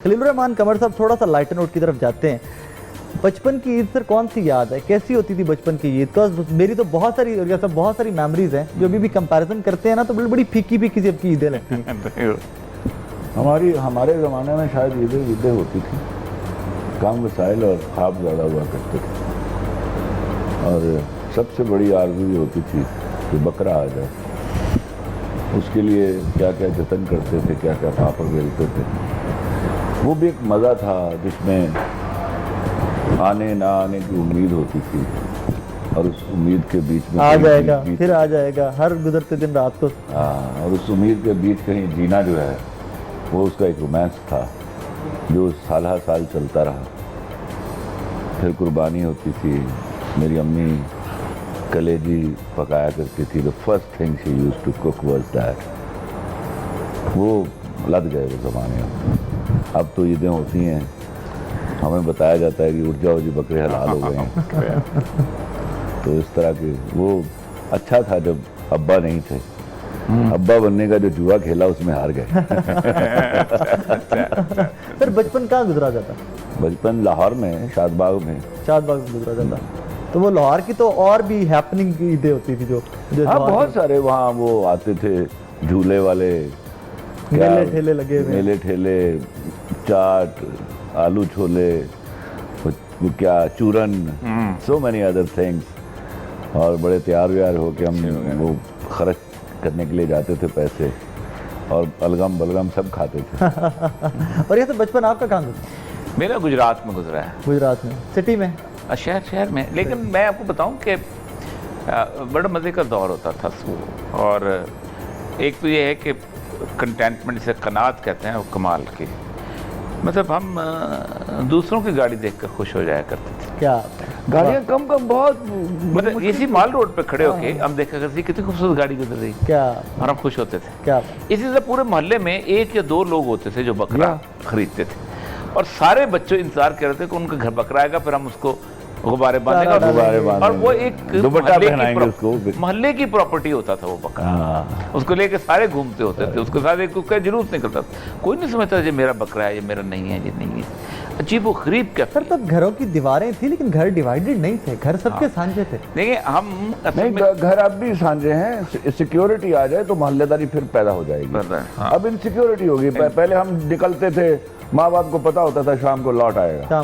खलीलुर रहमान कमर साहब थोड़ा सा लाइटर नोट की तरफ जाते हैं। बचपन की ईद सर कौन सी याद है, कैसी होती थी बचपन की ईद? बिकॉज मेरी तो बहुत सारी मेमोरीज हैं जो अभी भी कंपैरिजन करते हैं ना तो बड़ी फीकी फीकी सी आपकी ईदें लगती हैं। हमारे ज़माने में शायद ईदें होती थी, कम वसाइल और ख्वाब ज़्यादा हुआ करते थे, और सबसे बड़ी आरज़ू ये होती थी कि बकरा आ जाए। उसके लिए क्या क्या जतन करते थे, क्या क्या पापड़ बेलते थे। वो भी एक मज़ा था जिसमें आने ना आने की उम्मीद होती थी, और उस उम्मीद के बीच में आ जाएगा फिर आ जाएगा हर गुजरते दिन रात को। हाँ, और उस उम्मीद के बीच कहीं जीना जो है वो उसका एक रोमांस था जो साल साल चलता रहा। फिर कुर्बानी होती थी। मेरी अम्मी कलेजी पकाया करती थी। The first thing she used to cook was that. वो लग गए वो ज़माने में। अब तो ईदें होती हैं, हमें बताया जाता है कि उठ जाओ जी बकरे हलाल हो गए हैं। तो इस तरह के वो अच्छा था जब अब्बा नहीं थे। अब्बा बनने का जो जुआ खेला उसमें हार गए। सर बचपन कहाँ गुजरा जाता? बचपन लाहौर में, शादबाग में गुजरा जाता। तो वो लाहौर की तो और भी हैपनिंग की ईदें होती थी जो हाँ, बहुत सारे वहाँ वो आते थे झूले वाले, मेले ठेले लगे हुए, मेले ठेले, चाट, आलू छोले, वो क्या चूरन, सो मैनी अदर थिंग्स। और बड़े तैयार व्यार होके हम वो खर्च करने के लिए जाते थे पैसे, और अलगम बलगम सब खाते थे। और ये तो बचपन आपका कहाँ गुजरा? मेरा गुजरात में गुजरा है। गुजरात में, सिटी में? शहर में। लेकिन मैं आपको बताऊं कि बड़ा मज़े का दौर होता था। और एक तो ये है कि कंटेंटमेंट से कनात कहते हैं, वो कमाल की। मतलब हम दूसरों की गाड़ी देखकर खुश हो जाया करते थे। क्या गाड़ियाँ कम बहुत, मतलब इसी माल रोड पे खड़े होके हम देखा करते थे कितनी खूबसूरत गाड़ी गुजर रही, क्या, और हम खुश होते थे। क्या इसी तरह पूरे मोहल्ले में एक या दो लोग होते थे जो बकरा खरीदते थे, और सारे बच्चे इंतजार कर रहे थे कि उनका घर बकरा आएगा, फिर हम उसको गुब्बारे बांधेगा। और वो एक मोहल्ले की प्रॉपर्टी होता था वो बकरा। उसको लेके सारे घूमते होते थे, उसके साथ एक उसका जुलूस निकलता था। कोई नहीं समझता ये मेरा बकरा है, ये मेरा नहीं है, ये नहीं है। अजीब वो गरीब क्या। सर तब घरों की दीवारें थी लेकिन घर डिवाइडेड नहीं थे, घर सबके साझे थे। देखिए हम नहीं, घर अब भी साझे हैं। सिक्योरिटी आ जाए तो मोहल्लेदारी फिर पैदा हो जाएगी। अब इनसिक्योरिटी होगी। पहले हम निकलते थे, माँ बाप को पता होता था शाम को लौट आएगा।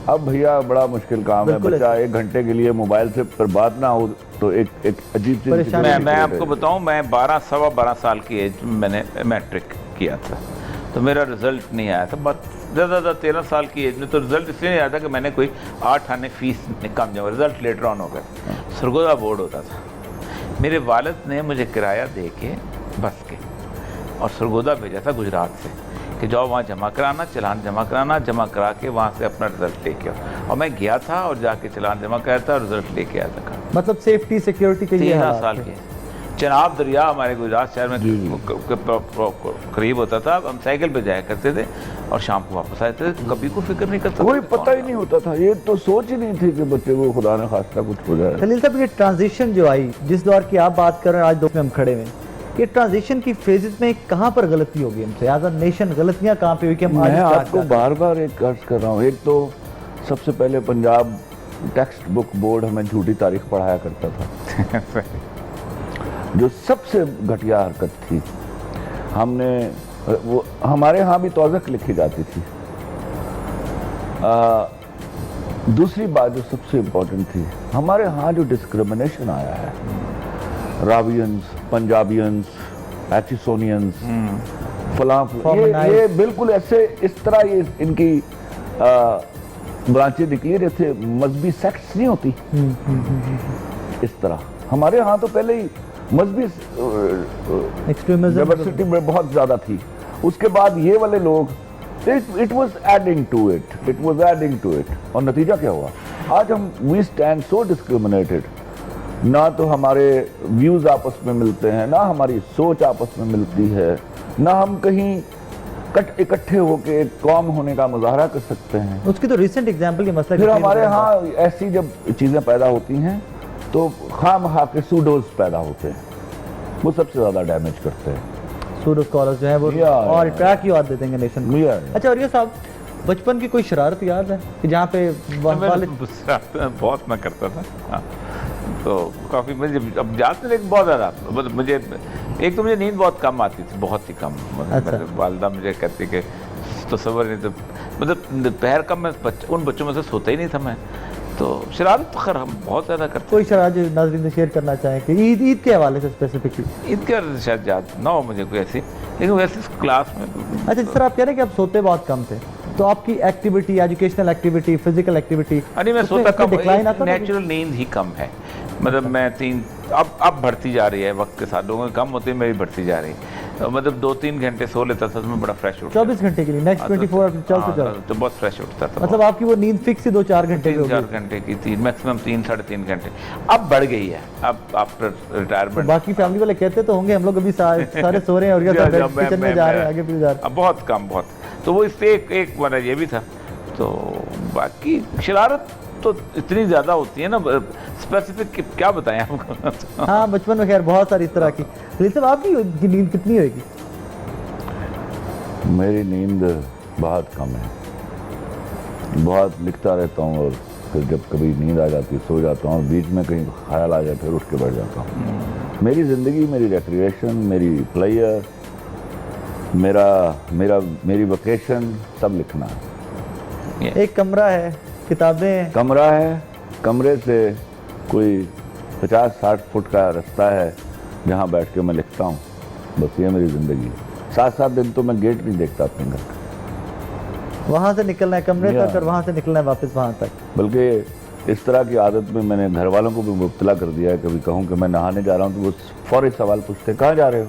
अब भैया बड़ा मुश्किल काम है। बच्चा 1 घंटे के लिए मोबाइल से पर बात ना हो तो एक अजीब सी। मैं आपको बताऊं, मैं 12 साल की एज में मैंने मैट्रिक किया था, तो मेरा रिजल्ट नहीं आया था। बस ज़्यादा 13 साल की एज में तो रिजल्ट इसलिए नहीं आया था कि मैंने कोई 8 आने फीस कम जमा, रिजल्ट लेटर ऑन हो गया। सरगोदा बोर्ड होता था। मेरे वालिद ने मुझे किराया दे के बस के और सरगोदा भेजा था गुजरात से कि जाओ वहाँ जमा कराना, चलान जमा कराना, जमा करा के वहाँ से अपना रिजल्ट लेके आओ। और मैं गया था और जाके चलान जमा कराया था और रिजल्ट लेके आया था। मतलब सेफ्टी सिक्योरिटी के लिए 13 साल के। चनाब दरिया हमारे गुजरात शहर में करीब होता था। हम साइकिल पे जाया करते थे और शाम को वापस आते थे। कभी को फिक्र नहीं करता, कोई पता ही नहीं होता था। ये तो सोच ही नहीं थी कि बच्चे को खुदा न खास्ता कुछ हो जाए। खलील साहब, ये ट्रांजिशन जो आई, जिस दौर की आप बात कर रहे हैं, आज दौर में हम खड़े हैं, ये ट्रांजिशन की फेजेस में कहाँ पर गलती होगी हमसे एज अ नेशन? गलतियाँ कहाँ पे हुई कि हम मैं आपको बार बार एक अर्ज कर रहा हूँ। एक तो सबसे पहले पंजाब टेक्स्ट बुक बोर्ड हमें झूठी तारीख पढ़ाया करता था, जो सबसे घटिया हरकत थी। हमने वो हमारे यहाँ भी तौज़क लिखी जाती थी। दूसरी बात जो सबसे इम्पोर्टेंट थी, हमारे यहाँ जो डिस्क्रिमिनेशन आया है, रावियंस, पंजाबियंस, पैचिसोनियंस, फलां, ये बिल्कुल ऐसे इस तरह ये इनकी ब्रांचें निकली रहे थे। मजहबी सेक्ट्स नहीं होती इस तरह। हमारे यहाँ तो पहले ही मजहबी डाइवर्सिटी में बहुत ज़्यादा थी। उसके बाद ये वाले लोग, it was adding to it, और नतीजा क्या हुआ? आज हम वी स्टैंड सो डिस्क्रिमिनेटेड। ना तो हमारे व्यूज़ आपस में मिलते हैं, ना हमारी सोच आपस में मिलती है, ना हम कहीं इकट्ठे होकर एक कौम होने का मुजाहरा कर सकते हैं। उसकी तो रिसेंट एग्जाम्पल की मसला। फिर हमारे यहाँ ऐसी जब चीज़ें पैदा होती हैं तो खामखा के सूडोज पैदा होते हैं, वो सबसे ज़्यादा डैमेज करते हैं। सूरज स्कॉलर्स जो है वो और ट्रैक ही और दे देंगे नेशन को। अच्छा, और ये साहब बचपन की कोई शरारत याद है कि जहाँ पे वाले बहुत मैं करता था। हाँ, तो काफ़ी मुझे अब जाते लेकिन बहुत ज़्यादा मतलब मुझे एक तो मुझे नींद बहुत कम आती थी, बहुत ही कम। अच्छा। वालदा मुझे कहती कि तो सबर नहीं, तो मतलब दोपहर का मैं उन बच्चों में से सोता ही नहीं था मैं। तो शरारत तो खैर हम बहुत ज़्यादा करते। कोई शरारत जो नाज़रीन से शेयर करना चाहें कि ईद के हवाले से स्पेसिफिकली? ईद के वजह से शायद याद ना हो मुझे कोई ऐसी, लेकिन वैसे क्लास में। अच्छा सर, आप कह रहे हैं कि आप सोते बहुत कम थे, तो आपकी activity, educational activity, physical activity? अरे मैं सोता कम, डिक्लाइन आता है? नेचुरल नींद ही कम है। मतलब मैं अब बढ़ती जा रही है वक्त के साथ, लोगों की कम होती है, मेरी बढ़ती जा रही है। मतलब 2-3 घंटे सो लेता था तो मैं बड़ा फ्रेश उठता। 24 घंटे के लिए नेक्स्ट 24 चल तो बहुत फ्रेश उठता था। मतलब आपकी वो नींद फिक्स ही 2-4 घंटे 3-4 घंटे की थी, मैक्सिमम 3-3.5 घंटे। अब बढ़ गई है, अब आफ्टर रिटायरमेंट। बाकी फैमिली वाले कहते तो होंगे हम लोग अभी सारे सो रहे हैं और किचन में जा रहे हैं, आगे पीछे जा रहे हैं। बहुत कम, बहुत। तो वो इससे एक वजह ये भी था। तो बाकी शरारत तो इतनी ज़्यादा होती है ना, स्पेसिफिक क्या बताएं आपको। हाँ, बचपन में खैर बहुत सारी इस तरह की। खलील साहब, आपकी नींद कितनी होगी? मेरी नींद बहुत कम है, बहुत लिखता रहता हूँ और फिर जब कभी नींद आ जाती है सो जाता हूँ और बीच में कहीं ख्याल आ जाए फिर उठ के बैठ जाता हूँ। मेरी ज़िंदगी, मेरी रिक्रिएशन, मेरी प्लेयर, मेरी वकेशन सब लिखना है। एक कमरा है, किताबें? कमरा है, कमरे से कोई 50-60 फुट का रास्ता है जहाँ बैठ के मैं लिखता हूँ। बस ये मेरी ज़िंदगी है। 7-7 दिन तो मैं गेट नहीं देखता अपने घर का। वहाँ से निकलना है कमरे तक और वहाँ से निकलना है वापस वहाँ तक। बल्कि इस तरह की आदत में मैंने घर वालों को भी मुब्तला कर दिया है। कभी कहूँ कि मैं नहाने जा रहा हूँ तो वो फौरी सवाल पूछते, कहाँ जा रहे हो?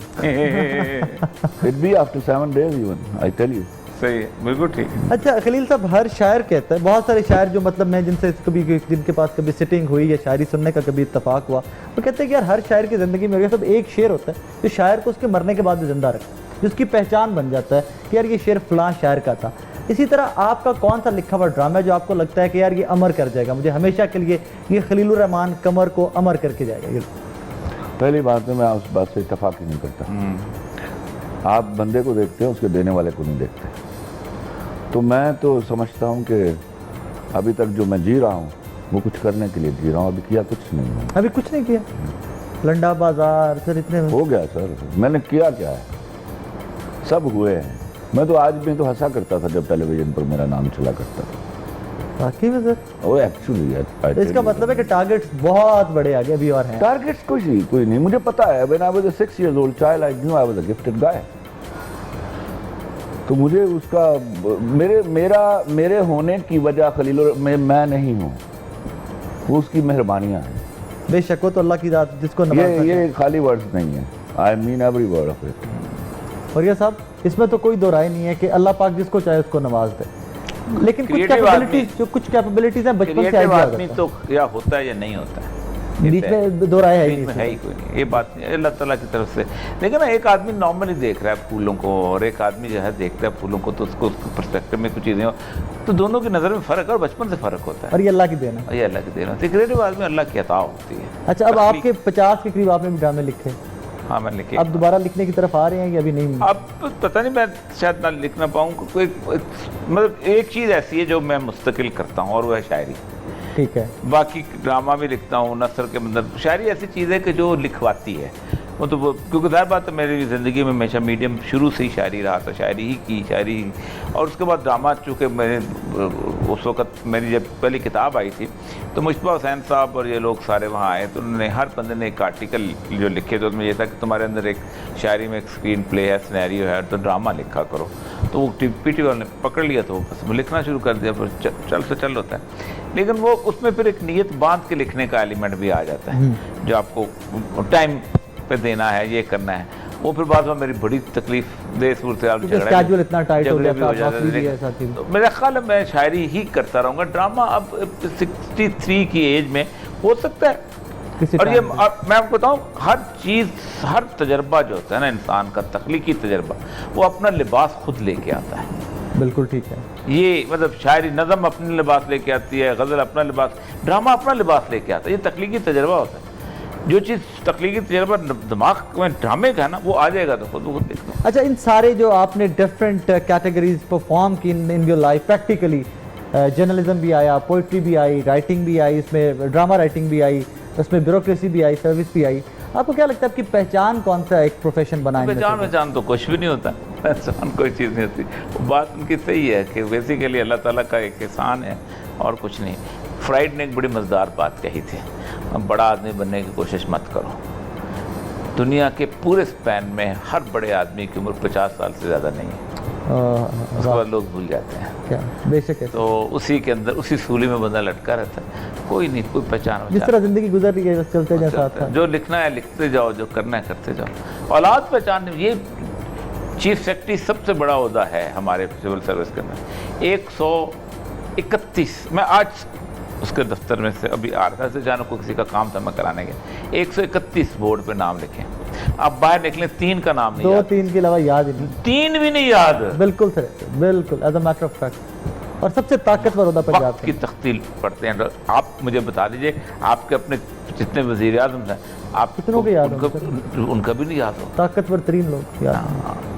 It be after 7 days even, I tell you. सही है, बिल्कुल ठीक है। अच्छा खलील साहब, हर शायर कहता है, बहुत सारे शायर जो मतलब मैं जिनके पास कभी सिटिंग हुई या शायरी सुनने का कभी इत्तेफाक हुआ, वो कहते हैं कि यार हर शायर की ज़िंदगी में सब एक शेर होता है जो शायर को उसके मरने के बाद भी जिंदा रखता है, जिसकी पहचान बन जाता है कि यार ये शेर फलां शायर का था। इसी तरह आपका कौन सा लिखा हुआ ड्रामा है जो आपको लगता है कि यार ये अमर कर जाएगा, मुझे हमेशा के लिए ये खलीलुर रहमान कमर को अमर करके जाएगा? ये पहली बात है, मैं उस बात से इत्तेफाक ही नहीं करता। आप बंदे को देखते हैं, उसके देने वाले को नहीं देखते। तो मैं तो समझता हूँ कि अभी तक जो मैं जी रहा हूँ वो कुछ करने के लिए जी रहा हूँ, अभी किया कुछ नहीं है। अभी कुछ नहीं किया? लंडा बाजार सर इतने हो गया सर, मैंने किया क्या है? सब हुए हैं। मैं तो आज भी तो हंसा करता था जब टेलीविजन पर मेरा नाम चला करता था। वाकई में सर? वो एक्चुअली इसका मतलब है कि टारगेट्स बहुत बड़े आगे अभी और हैं। टारगेट्स कोई नहीं, मुझे पता है। When I was a 6 years old child I knew I was a gifted guy। तो मुझे उसका मेरे होने की वजह खलील मैं नहीं हूँ, वो उसकी मेहरबानियाँ हैं। बेशक वो तो अल्लाह की जात जिसको ये खाली वर्ड्स नहीं है, I mean every word of it. और ये साहब, इसमें तो कोई दो राय नहीं है कि अल्लाह पाक जिसको चाहे उसको नवाज दे, लेकिन कुछ कैपेबिलिटीज हैं बचपन से आदमी तो या होता है या नहीं होता है, बीच में दो राय है ही नहीं, है ही कोई नहीं। ये बात अल्लाह ताला की तरफ से। लेकिन ना एक आदमी नॉर्मली देख रहा है फूलों को और एक आदमी जो है देखता है फूलों को, तो उसको पर्सपेक्टिव में कुछ चीज़ें हो, तो दोनों की नज़र में फ़र्क है और बचपन से फ़र्क होता है। और ये अल्लाह की देन है, ये अल्लाह की देन है। क्रिएटिव आदमी अल्लाह की अता होती है। अच्छा, अब आपके 50 के करीब आपने भी ड्रामे लिखे? हाँ, मैं लिखे। अब दोबारा लिखने की तरफ आ रहे हैं या अभी नहीं? अब पता नहीं, मैं शायद ना लिख ना पाऊँ। कोई मतलब एक चीज़ ऐसी है जो मैं मुस्तकिल करता हूँ और वो है शायरी। ठीक है। बाकी ड्रामा भी लिखता हूँ, नसर के मतलब शायरी ऐसी चीज़ है कि जो लिखवाती है वो तो वो, क्योंकि ज़ाहिर बात है मेरी ज़िंदगी में हमेशा मीडियम शुरू से ही शायरी रहा था, शायरी ही की, शायरी। और उसके बाद ड्रामा, चूँकि मैंने उस वक़्त मेरी जब पहली किताब आई थी तो मुश्तबा हुसैन साहब और ये लोग सारे वहाँ आए, तो उन्होंने हर बंदे ने एक आर्टिकल जो लिखे, तो उसमें ये था कि तुम्हारे अंदर एक शायरी में एक स्क्रीन प्ले है, सिनेरियो है, तो ड्रामा लिखा करो। तो वो पीटी वाले ने पकड़ लिया, तो बस लिखना शुरू कर दिया, फिर चल से चल होता है। लेकिन वो उसमें फिर एक नीयत बांध के लिखने का एलिमेंट भी आ जाता है, जो आपको टाइम पे देना है, ये करना है। वो फिर बाद में मेरी बड़ी तकलीफ दे सूरत स्केड्यूल इतना टाइट हो जाता है, तो मेरा ख्याल है मैं शायरी ही करता रहूँगा। ड्रामा अब 63 की एज में हो सकता है। और ये मैं आपको बताऊँ, हर चीज़, हर तजर्बा जो होता है ना इंसान का, तख्लीकी तजर्बा, वो अपना लिबास खुद लेके आता है। बिल्कुल ठीक है। ये मतलब शायरी, नज़म अपने लिबास लेके आती है, गज़ल अपना लिबास, ड्रामा अपना लिबास लेके आता है। ये तख्लीकी तजर्बा होता है। जो चीज़ तख्लीकी तजर्बा दिमाग में ड्रामे का है ना, वो आ जाएगा तो खुद खुद देख लो। अच्छा, इन सारे जो आपने डिफरेंट कैटेगरीज परफॉर्म की in your life practically, journalism भी आया, पोइट्री भी आई, राइटिंग भी आई, इसमें ड्रामा राइटिंग भी आई, उसमें ब्यूरोक्रेसी भी आई, सर्विस भी आई, आपको क्या लगता है आपकी पहचान कौन सा एक प्रोफेशन बना? पहचान तो कुछ भी नहीं होता, पहचान कोई चीज़ नहीं होती। वो बात उनकी सही है कि बेसिकली अल्लाह ताला का एक एहसान है और कुछ नहीं। फ्राइड ने एक बड़ी मज़ेदार बात कही थी, बड़ा आदमी बनने की कोशिश मत करो। दुनिया के पूरे स्पैन में हर बड़े आदमी की उम्र 50 साल से ज़्यादा नहीं है, उसके बाद लोग भूल जाते हैं। क्या बेशक है, तो उसी के अंदर उसी सूली में बंदा लटका रहता है, कोई नहीं, कोई पहचान जिस तरह जिंदगी गुजर रही है बस चलते जाए साथ साथ। जो लिखना है लिखते जाओ, जो करना है करते जाओ। औलाद पहचान, ये चीफ सेक्रेटरी सबसे बड़ा ओहदा है हमारे सिविल सर्विस के अंदर। 131, मैं आज उसके दफ्तर में से अभी आ रहा था, जानो को किसी का काम था मैं कराने गया, 131 बोर्ड पे नाम लिखे, अब बाहर निकले 3 का नाम नहीं याद, 2-3 के अलावा याद ही नहीं, 3 भी नहीं याद। बिल्कुल सर, बिल्कुल as a matter of fact. और सबसे ताकतवर होता पंजाब की तख्तील पढ़ते हैं। आप मुझे बता दीजिए, आपके अपने जितने वज़ीर आज़म हैं, आप कितनों के याद उनका भी नहीं याद हो। ताकतवर तरीन लोग याद।